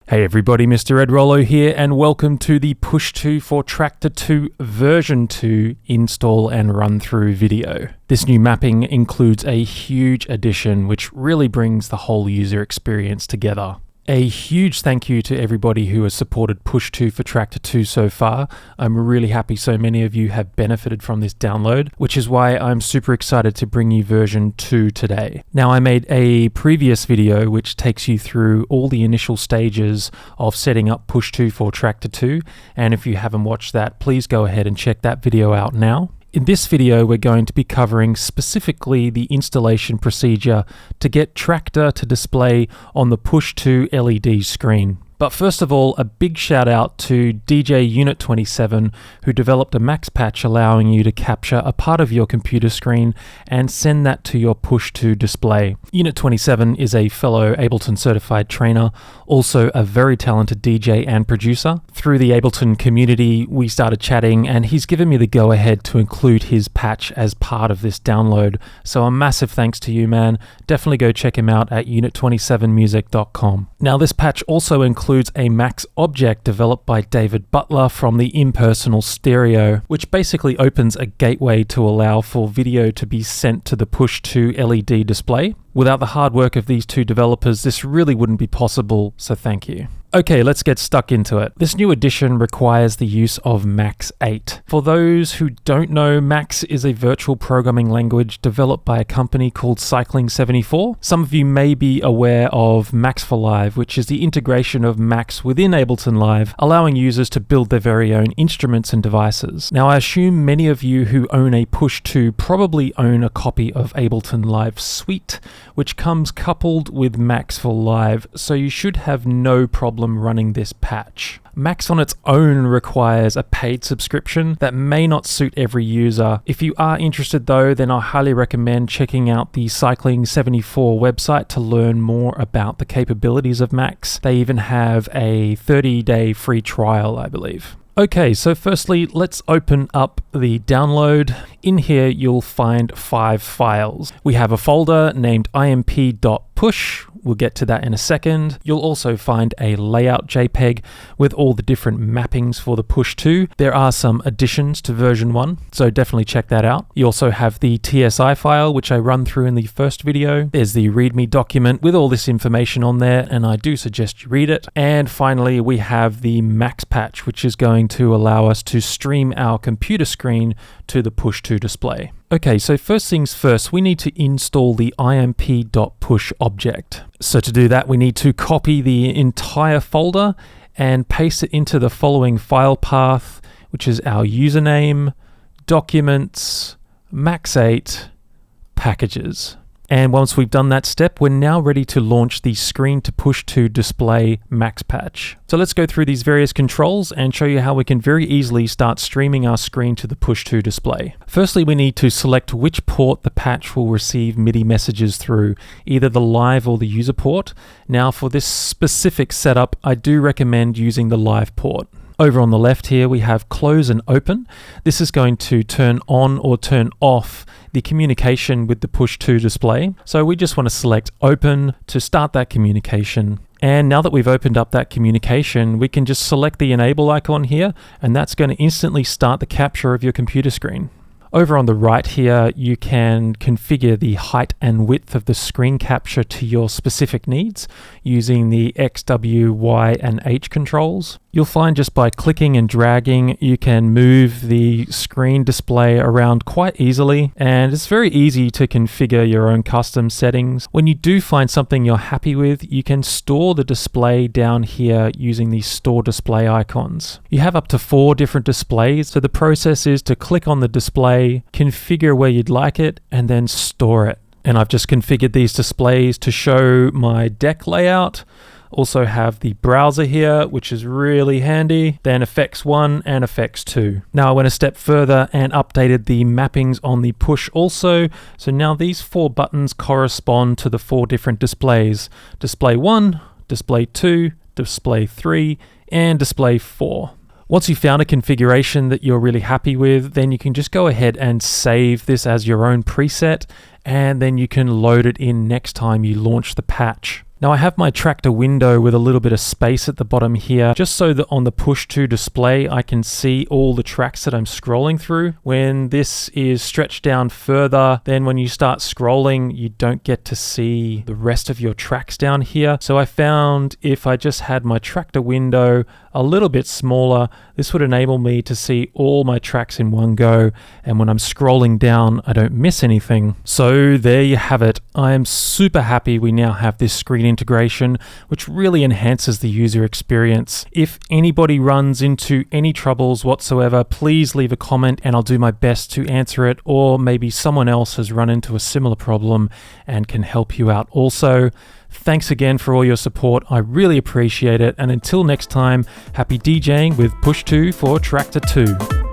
Hey everybody, Mr. Ed Rollo here, and welcome to the Push 2 for Traktor 2 version 2 install and run through video. This new mapping includes a huge addition which really brings the whole user experience together. A huge thank you to everybody who has supported Push 2 for Traktor 2 so far. I'm really happy so many of you have benefited from this download, which is why I'm super excited to bring you version 2 today. Now, I made a previous video which takes you through all the initial stages of setting up Push 2 for Traktor 2, and if you haven't watched that, please go ahead and check that video out now. In this video, we're going to be covering specifically the installation procedure to get Traktor to display on the Push 2 LED screen. But first of all, a big shout out to DJ Unit 27 who developed a max patch allowing you to capture a part of your computer screen and send that to your Push 2 display. Unit 27 is a fellow Ableton certified trainer, also a very talented DJ and producer. Through the Ableton community, we started chatting and he's given me the go ahead to include his patch as part of this download. So a massive thanks to you, man. Definitely go check him out at unit27music.com. Now, this patch also includes a max object developed by David Butler from the Impersonal Stereo, which basically opens a gateway to allow for video to be sent to the Push 2 LED display. Without the hard work of these two developers, this really wouldn't be possible, so thank you. Okay, let's get stuck into it. This new edition requires the use of Max 8. For those who don't know, Max is a virtual programming language developed by a company called Cycling 74. Some of you may be aware of Max for Live, which is the integration of Max within Ableton Live, allowing users to build their very own instruments and devices. Now, I assume many of you who own a Push 2 probably own a copy of Ableton Live Suite, which comes coupled with Max for Live, so you should have no problem running this patch. Max on its own requires a paid subscription that may not suit every user. If you are interested though, then I highly recommend checking out the Cycling 74 website to learn more about the capabilities of Max. They even have a 30-day free trial, I believe. Okay, so firstly, let's open up the download. In here, you'll find 5 files. We have a folder named imp.push. We'll get to that in a second. You'll also find a layout JPEG with all the different mappings for the Push 2. There are some additions to version 1, so definitely check that out. You also have the TSI file, which I run through in the first video. There's the README document with all this information on there, and I do suggest you read it. And finally, we have the Max patch, which is going to allow us to stream our computer screen to the Push 2 display. Okay, so first things first, we need to install the imp.push object. So to do that, we need to copy the entire folder and paste it into the following file path, which is our username, documents, max8, packages. And once we've done that step, we're now ready to launch the screen to Push 2 display Max patch. So let's go through these various controls and show you how we can very easily start streaming our screen to the Push 2 display. Firstly, we need to select which port the patch will receive MIDI messages through, either the live or the user port. Now, for this specific setup, I do recommend using the live port. Over on the left here, we have close and open. This is going to turn on or turn off the communication with the Push 2 display. So we just want to select open to start that communication. And now that we've opened up that communication, we can just select the enable icon here, and that's going to instantly start the capture of your computer screen. Over on the right here, you can configure the height and width of the screen capture to your specific needs using the X, W, Y, and H controls. You'll find just by clicking and dragging, you can move the screen display around quite easily, and it's very easy to configure your own custom settings. When you do find something you're happy with, you can store the display down here using the store display icons. You have up to 4 different displays, so the process is to click on the display, configure where you'd like it, and then store it. And I've just configured these displays to show my deck layout. Also have the browser here, which is really handy, then effects 1 and effects 2. Now I went a step further and updated the mappings on the push also. So now these 4 buttons correspond to the 4 different displays. Display 1, display 2, display 3, and display 4. Once you've found a configuration that you're really happy with, then you can just go ahead and save this as your own preset, and then you can load it in next time you launch the patch. Now I have my Traktor window with a little bit of space at the bottom here, just so that on the Push 2 display I can see all the tracks that I'm scrolling through. When this is stretched down further, then when you start scrolling, you don't get to see the rest of your tracks down here. So I found if I just had my Traktor window a little bit smaller, this would enable me to see all my tracks in one go, and when I'm scrolling down, I don't miss anything. So there you have it. I am super happy we now have this screen integration, which really enhances the user experience. If anybody runs into any troubles whatsoever, please leave a comment and I'll do my best to answer it, or maybe someone else has run into a similar problem and can help you out also. Thanks again for all your support. I really appreciate it. And until next time, happy DJing with Push 2 for Traktor 2.